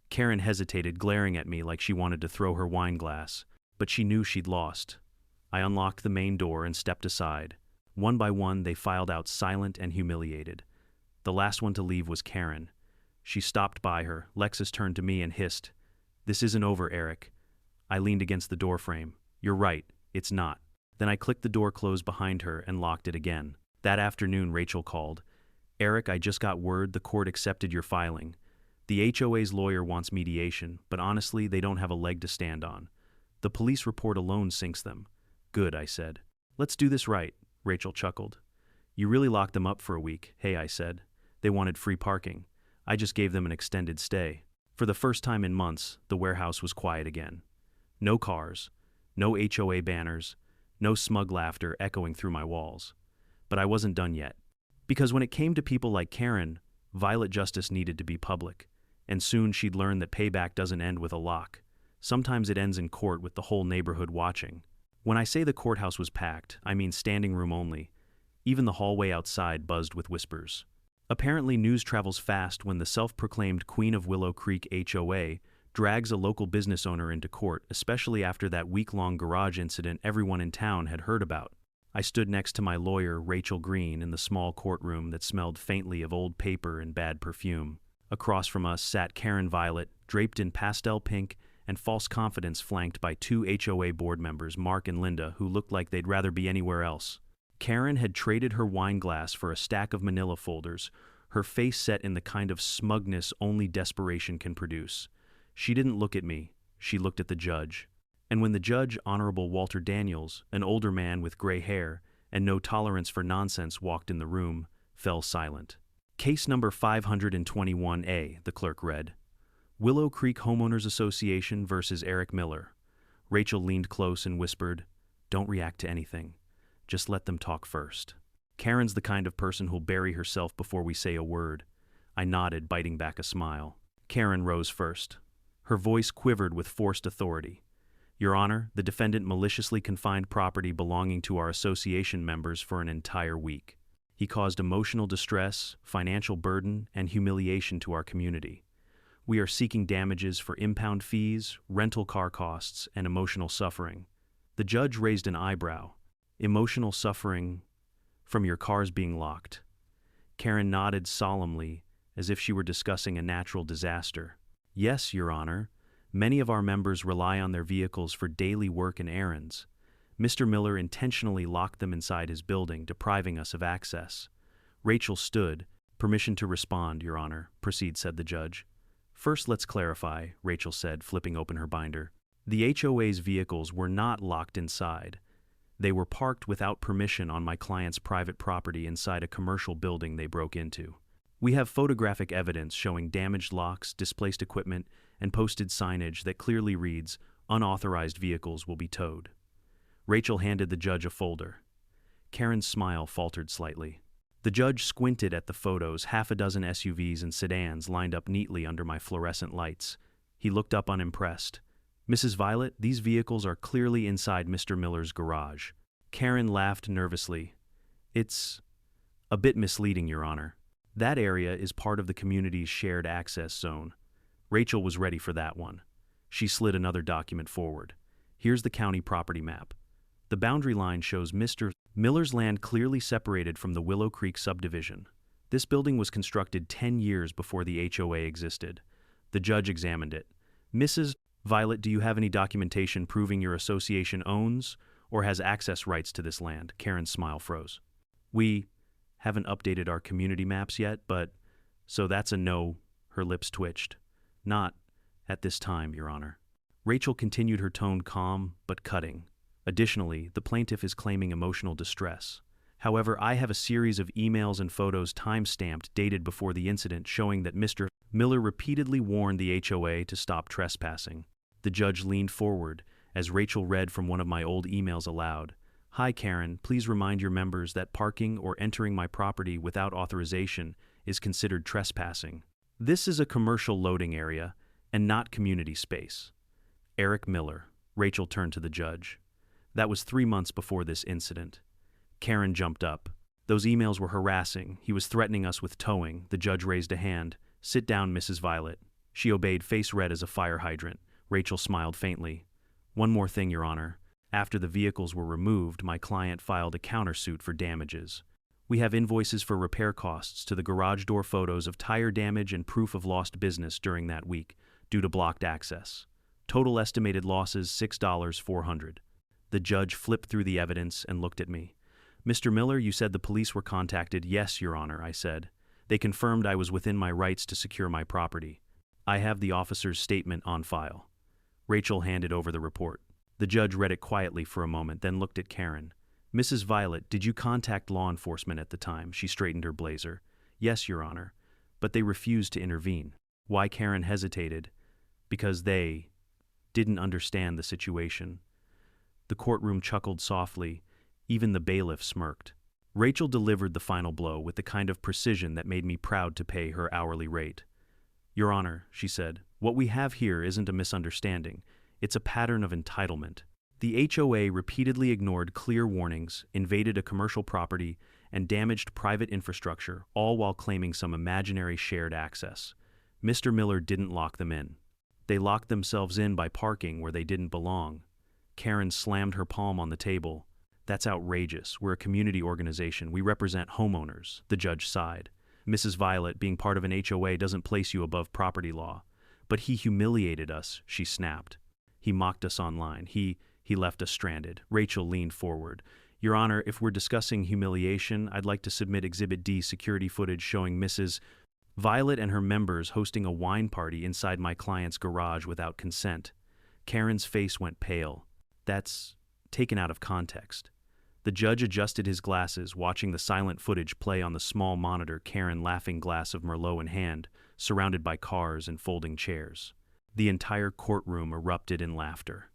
Karen hesitated, glaring at me like she wanted to throw her wine glass, but she knew she'd lost. I unlocked the main door and stepped aside. One by one, they filed out, silent and humiliated. The last one to leave was Karen. She stopped by her. Lexus turned to me and hissed, This isn't over, Eric. I leaned against the doorframe. You're right, it's not. Then I clicked the door closed behind her and locked it again. That afternoon, Rachel called. Eric, I just got word the court accepted your filing. The HOA's lawyer wants mediation, but honestly, they don't have a leg to stand on. The police report alone sinks them. Good, I said. Let's do this right, Rachel chuckled. You really locked them up for a week. Hey, I said. They wanted free parking. I just gave them an extended stay. For the first time in months, the warehouse was quiet again. No cars, no HOA banners, no smug laughter echoing through my walls. But I wasn't done yet. Because when it came to people like Karen, violent justice needed to be public. And soon she'd learn that payback doesn't end with a lock. Sometimes it ends in court with the whole neighborhood watching. When I say the courthouse was packed, I mean standing room only. Even the hallway outside buzzed with whispers. Apparently news travels fast when the self-proclaimed Queen of Willow Creek HOA drags a local business owner into court, especially after that week-long garage incident everyone in town had heard about. I stood next to my lawyer, Rachel Green, in the small courtroom that smelled faintly of old paper and bad perfume. Across from us sat Karen Violet, draped in pastel pink and false confidence, flanked by two HOA board members, Mark and Linda, who looked like they'd rather be anywhere else. Karen had traded her wine glass for a stack of manila folders, her face set in the kind of smugness only desperation can produce. She didn't look at me, she looked at the judge. And when the judge, Honorable Walter Daniels, an older man with gray hair and no tolerance for nonsense, walked in the room, fell silent. Case number 521A, the clerk read. Willow Creek Homeowners Association versus Eric Miller. Rachel leaned close and whispered, Don't react to anything. Just let them talk first. Karen's the kind of person who'll bury herself before we say a word. I nodded, biting back a smile. Karen rose first. Her voice quivered with forced authority. Your Honor, the defendant maliciously confined property belonging to our association members for an entire week. He caused emotional distress, financial burden, and humiliation to our community. We are seeking damages for impound fees, rental car costs, and emotional suffering. The judge raised an eyebrow. Emotional suffering from your cars being locked. Karen nodded solemnly, as if she were discussing a natural disaster. Yes, Your Honor. Many of our members rely on their vehicles for daily work and errands. Mr. Miller intentionally locked them inside his building, depriving us of access. Rachel stood. Permission to respond, Your Honor. Proceed, said the judge. First, let's clarify, Rachel said, flipping open her binder. The HOA's vehicles were not locked inside. They were parked without permission on my client's private property inside a commercial building they broke into. We have photographic evidence showing damaged locks, displaced equipment, and posted signage that clearly reads, Unauthorized vehicles will be towed. Rachel handed the judge a folder. Karen's smile faltered slightly. The judge squinted at the photos, half a dozen SUVs and sedans lined up neatly under my fluorescent lights. He looked up unimpressed. Mrs. Violet, these vehicles are clearly inside Mr. Miller's garage. Karen laughed nervously. It's a bit misleading, Your Honor. That area is part of the community's shared access zone. Rachel was ready for that one. She slid another document forward. Here's the county property map. The boundary line shows Mr. Miller's land clearly separated from the Willow Creek subdivision. This building was constructed 10 years before the HOA existed. The judge examined it. Mrs. Violet, do you have any documentation proving your association owns or has access rights to this land? Karen's smile froze. We haven't updated our community maps yet, but... So that's a no, her lips twitched. Not At this time, Your Honor. Rachel continued, her tone calm but cutting. Additionally, the plaintiff is claiming emotional distress. However, I have a series of emails and photos time-stamped dated before the incident showing that Mr. Miller repeatedly warned the HOA to stop trespassing. The judge leaned forward as Rachel read from one of my old emails aloud. Hi Karen, please remind your members that parking or entering my property without authorization is considered trespassing. This is a commercial loading area and not community space. Eric Miller. Rachel turned to the judge. That was 3 months before this incident. Karen jumped up. Those emails were harassing. He was threatening us with towing. The judge raised a hand. Sit down, Mrs. Violet. She obeyed, face red as a fire hydrant. Rachel smiled faintly. One more thing, Your Honor. After the vehicles were removed, my client filed a countersuit for damages. We have invoices for repair costs to the garage door, photos of tire damage, and proof of lost business during that week due to blocked access. Total estimated losses $6,400. The judge flipped through the evidence and looked at me. Mr. Miller, you said the police were contacted. Yes, Your Honor, I said. They confirmed I was within my rights to secure my property. I have the officer's statement on file. Rachel handed over the report. The judge read it quietly for a moment, then looked at Karen. Mrs. Violet, did you contact law enforcement at the time? She straightened her blazer. Yes, Your Honor. But they refused to intervene. Why? Karen hesitated. Because they didn't understand the situation. The courtroom chuckled softly. Even the bailiff smirked. Rachel delivered the final blow with the kind of precision that made me proud to pay her hourly rate. Your Honor, she said, what we have here isn't a misunderstanding. It's a pattern of entitlement. The HOA repeatedly ignored clear warnings, invaded a commercial property, and damaged private infrastructure, all while claiming some imaginary shared access. Mr. Miller didn't lock them in. They locked themselves in by parking where they didn't belong. Karen slammed her palm on the table. That's outrageous. We're a community organization. We represent homeowners, the judge sighed. Mrs. Violet, being part of an HOA doesn't place you above property law. But he humiliated us, she snapped. He mocked us online. He left us stranded. Rachel leaned forward. Your Honor, if we're discussing humiliation, I'd like to submit Exhibit D security footage showing Mrs. Violet and her members hosting a wine party inside my client's garage without consent. Karen's face went pale. That's taken out of context. The judge adjusted his glasses, watching the silent footage play on the small monitor, Karen laughing, glass of Merlot in hand, surrounded by cars and folding chairs. The entire courtroom erupted in laughter.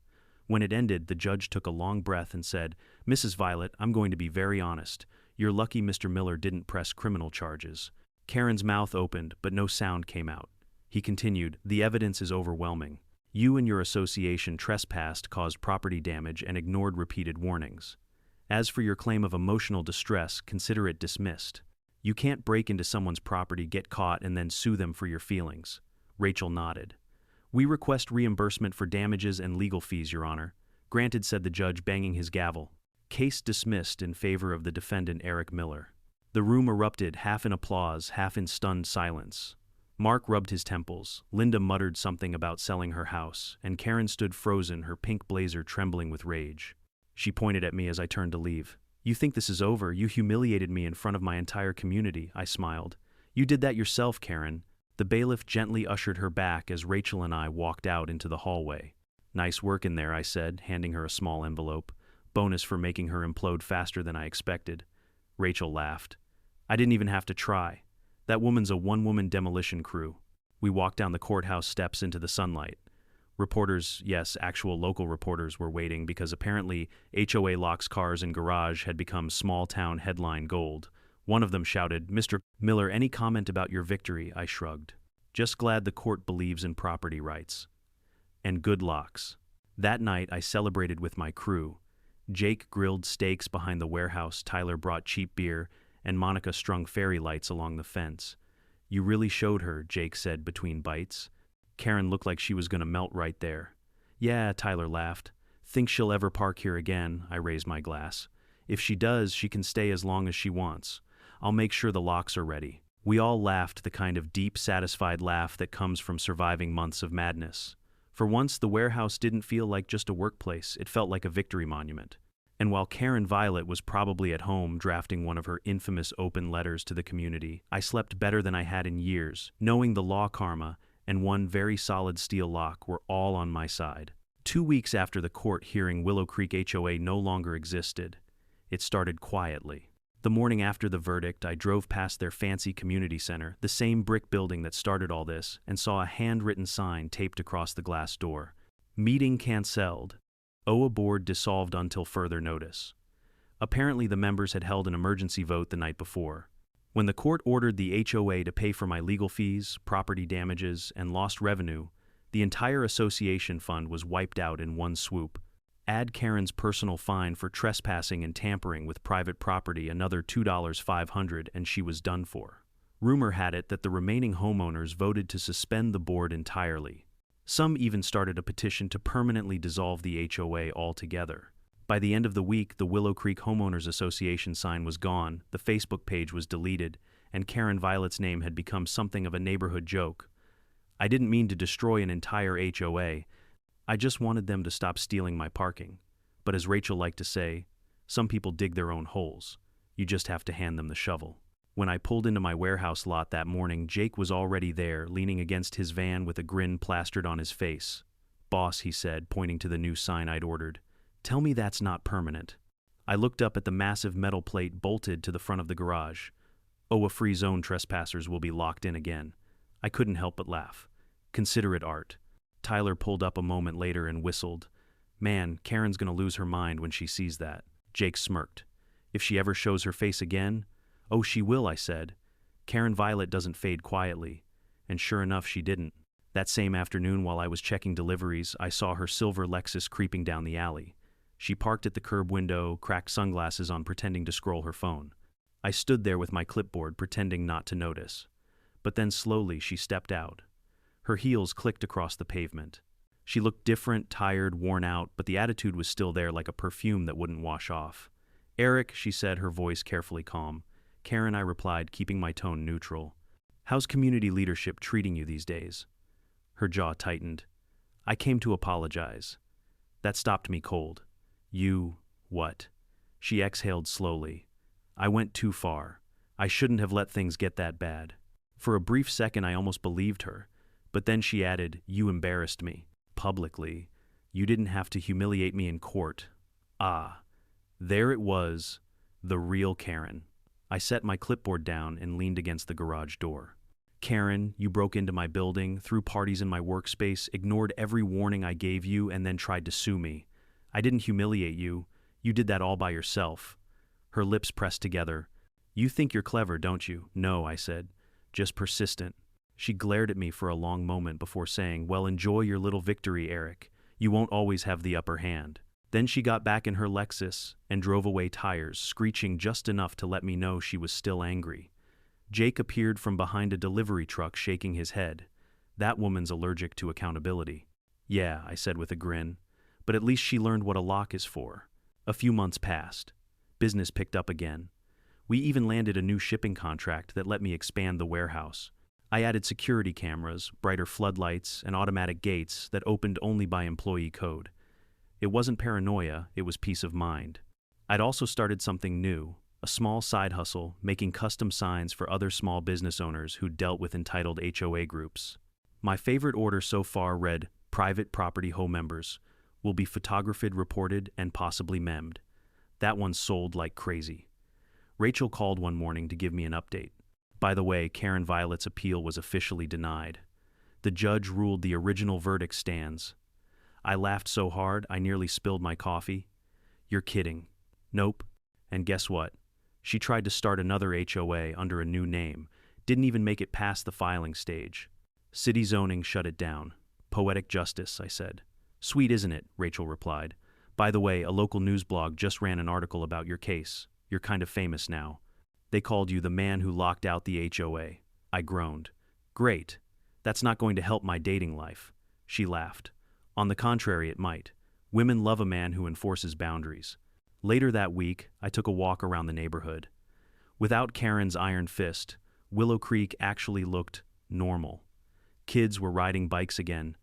When it ended, the judge took a long breath and said, Mrs. Violet, I'm going to be very honest. You're lucky Mr. Miller didn't press criminal charges. Karen's mouth opened, but no sound came out. He continued, the evidence is overwhelming. You and your association trespassed, caused property damage, and ignored repeated warnings. As for your claim of emotional distress, consider it dismissed. You can't break into someone's property, get caught, and then sue them for your feelings. Rachel nodded. We request reimbursement for damages and legal fees, Your Honor. Granted, said the judge, banging his gavel. Case dismissed in favor of the defendant, Eric Miller. The room erupted, half in applause, half in stunned silence. Mark rubbed his temples. Linda muttered something about selling her house, and Karen stood frozen, her pink blazer trembling with rage. She pointed at me as I turned to leave. You think this is over? You humiliated me in front of my entire community, I smiled. You did that yourself, Karen. The bailiff gently ushered her back as Rachel and I walked out into the hallway. Nice work in there, I said, handing her a small envelope. Bonus for making her implode faster than I expected. Rachel laughed. I didn't even have to try. That woman's a one-woman demolition crew. We walked down the courthouse steps into the sunlight. Reporters, yes, actual local reporters, were waiting because apparently HOA locks cars and garage had become small-town headline gold. One of them shouted, Mr. Miller, any comment about your victory? I shrugged. Just glad the court believes in property rights. And good locks. That night I celebrated with my crew. Jake grilled steaks behind the warehouse, Tyler brought cheap beer, and Monica strung fairy lights along the fence. You really showed her, Jake said between bites. Karen looked like she was going to melt right there. Yeah, Tyler laughed. Think she'll ever park here again? I raised my glass. If she does, she can stay as long as she wants. I'll make sure the locks are ready. We all laughed, the kind of deep, satisfied laugh that comes from surviving months of madness. For once, the warehouse didn't feel like just a workplace. It felt like a victory monument. And while Karen Violet was probably at home drafting one of her infamous open letters to the community, I slept better than I had in years, knowing the law karma and one very solid steel lock were all on my side. 2 weeks after the court hearing, Willow Creek HOA no longer existed. It started quietly. The morning after the verdict, I drove past their fancy community center, the same brick building that started all this, and saw a handwritten sign taped across the glass door. Meeting cancelled. HOA board dissolved until further notice. Apparently the members had held an emergency vote the night before. When the court ordered the HOA to pay for my legal fees, property damages, and lost revenue, the entire association fund was wiped out in one swoop. Add Karen's personal fine for trespassing and tampering with private property, another $2,500, and she was done for. Rumor had it that the remaining homeowners voted to suspend the board entirely. Some even started a petition to permanently dissolve the HOA altogether. By the end of the week, the Willow Creek Homeowners Association sign was gone, the Facebook page was deleted, and Karen Violet's name had become something of a neighborhood joke. I didn't mean to destroy an entire HOA. I just wanted them to stop stealing my parking. But as Rachel liked to say, some people dig their own holes. You just have to hand them the shovel. When I pulled into my warehouse lot that morning, Jake was already there, leaning against his van with a grin plastered on his face. "Boss," he said, pointing to the new sign I'd ordered. "Tell me that's not permanent." I looked up at the massive metal plate bolted to the front of the garage. "HOA-free zone trespassers will be locked in again." I couldn't help but laugh. "Consider it art." Tyler pulled up a moment later and whistled. "Man, Karen's gonna lose her mind when she sees that." Jake smirked. "If she ever shows her face again?" "Oh, she will," I said. "Karen Violet doesn't fade quietly." And sure enough, she didn't. That same afternoon, while I was checking deliveries, I saw her silver Lexus creeping down the alley. She parked at the curb window, cracked sunglasses on, pretending to scroll her phone. I stood there with my clipboard, pretending not to notice. But then slowly she stepped out. Her heels clicked across the pavement. She looked different, tired, worn out, but the attitude was still there, like a perfume that wouldn't wash off. "Eric," she said, her voice carefully calm. "Karen," I replied, keeping my tone neutral. "How's community leadership treating you these days?" Her jaw tightened. "I came to apologize." That stopped me cold. "You, what?" She exhaled slowly. "I went too far. I shouldn't have let things get that bad." For a brief second I almost believed her, but then she added, "You embarrassed me. Publicly. You didn't have to humiliate me in court." Ah, there it was, the real Karen. I set my clipboard down and leaned against the garage door. "Karen, you broke into my building, threw parties in my workspace, ignored every warning I gave you, and then tried to sue me. I didn't humiliate you. You did that all by yourself." Her lips pressed together. "You think you're clever, don't you?" "No," I said. "Just persistent." She glared at me for a long moment before saying, "Well, enjoy your little victory, Eric. You won't always have the upper hand." Then she got back in her Lexus and drove away, tires screeching just enough to let me know she was still angry. Jake appeared from behind a delivery truck, shaking his head. "That woman's allergic to accountability." "Yeah," I said with a grin. "But at least she learned what a lock is for." A few months passed. Business picked up again. We even landed a new shipping contract that let me expand the warehouse. I added security cameras, brighter floodlights, and automatic gates that opened only by employee code. It wasn't paranoia, it was peace of mind. I'd also started something new, a small side hustle, making custom signs for other small business owners who dealt with entitled HOA groups. My favorite order so far read, "Private property home members will be photographed, reported, and possibly memmed." That one sold like crazy. Rachel called one morning to give me an update. By the way, Karen Violet's appeal was officially denied. The judge ruled the original verdict stands. I laughed so hard I nearly spilled my coffee. "You're kidding." "Nope." And guess what? She tried to start another HOA under a new name, didn't even make it past the filing stage. City zoning shut it down. "Poetic justice," I said. "Sweet, isn't it?" Rachel replied. "By the way, a local news blog just ran an article about your case. You're kind of famous now. They called you the man who locked out the HOA." I groaned. "Great. That's not going to help my dating life." She laughed. "On the contrary, it might. Women love a man who enforces boundaries." Later that week, I took a walk around the neighborhood. Without Karen's iron fist, Willow Creek actually looked normal. Kids were riding bikes again.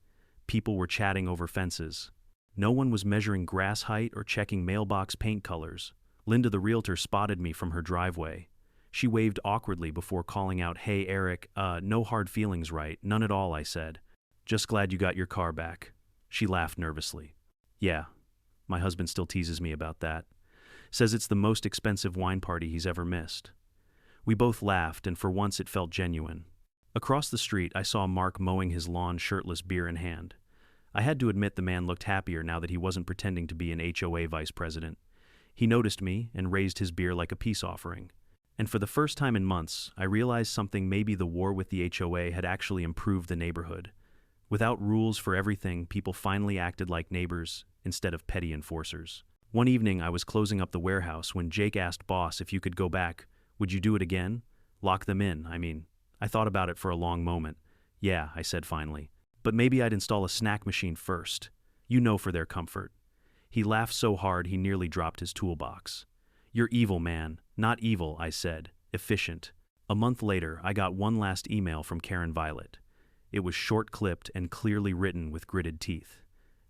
People were chatting over fences. No one was measuring grass height or checking mailbox paint colors. Linda the realtor spotted me from her driveway. She waved awkwardly before calling out, "Hey, Eric, no hard feelings, right?" "None at all," I said. "Just glad you got your car back." She laughed nervously. "Yeah, my husband still teases me about that. Says it's the most expensive wine party he's ever missed." We both laughed, and for once it felt genuine. Across the street, I saw Mark mowing his lawn shirtless, beer in hand. I had to admit the man looked happier now that he wasn't pretending to be an HOA vice president. He noticed me and raised his beer like a peace offering. And for the first time in months, I realized something: maybe the war with the HOA had actually improved the neighborhood. Without rules for everything, people finally acted like neighbors instead of petty enforcers. One evening, I was closing up the warehouse when Jake asked boss if you could go back. "Would you do it again? Lock them in, I mean." I thought about it for a long moment. "Yeah," I said finally. "But maybe I'd install a snack machine first. You know, for their comfort." He laughed so hard he nearly dropped his toolbox. "You're evil, man." "Not evil," I said. "Efficient." A month later, I got one last email from Karen Violet. It was short-clipped and clearly written with gritted teeth.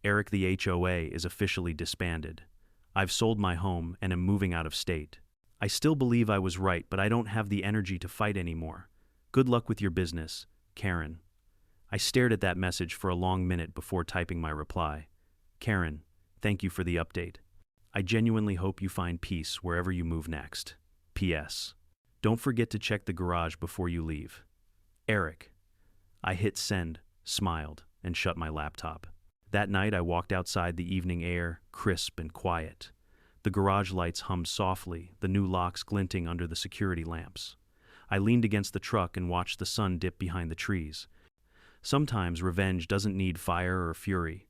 "Eric, the HOA is officially disbanded. I've sold my home and am moving out of state. I still believe I was right, but I don't have the energy to fight anymore. Good luck with your business, Karen." I stared at that message for a long minute before typing my reply. "Karen, thank you for the update. I genuinely hope you find peace wherever you move next. P.S. Don't forget to check the garage before you leave. Eric." I hit send, smiled, and shut my laptop. That night I walked outside, the evening air crisp and quiet. The garage lights hummed softly, the new locks glinting under the security lamps. I leaned against the truck and watched the sun dip behind the trees. Sometimes revenge doesn't need fire or fury.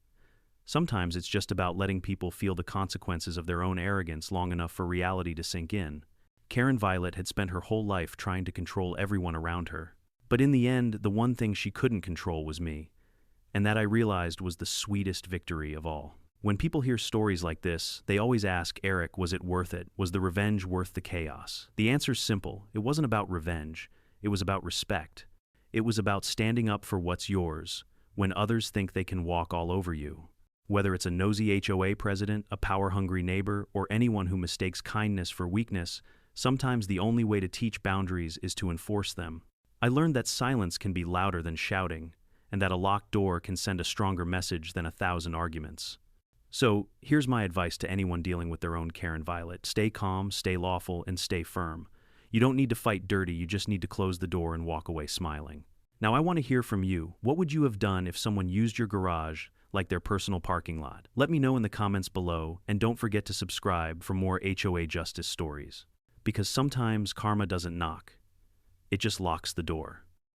Sometimes it's just about letting people feel the consequences of their own arrogance long enough for reality to sink in. Karen Violet had spent her whole life trying to control everyone around her. But in the end, the one thing she couldn't control was me. And that, I realized, was the sweetest victory of all. When people hear stories like this, they always ask, "Eric, was it worth it? Was the revenge worth the chaos?" The answer's simple. It wasn't about revenge. It was about respect. It was about standing up for what's yours when others think they can walk all over you. Whether it's a nosy HOA president, a power-hungry neighbor, or anyone who mistakes kindness for weakness, sometimes the only way to teach boundaries is to enforce them. I learned that silence can be louder than shouting, and that a locked door can send a stronger message than 1,000 arguments. So, here's my advice to anyone dealing with their own Karen Violet. Stay calm, stay lawful, and stay firm. You don't need to fight dirty, you just need to close the door and walk away smiling. Now, I want to hear from you. What would you have done if someone used your garage like their personal parking lot? Let me know in the comments below, and don't forget to subscribe for more HOA justice stories. Because sometimes karma doesn't knock, it just locks the door.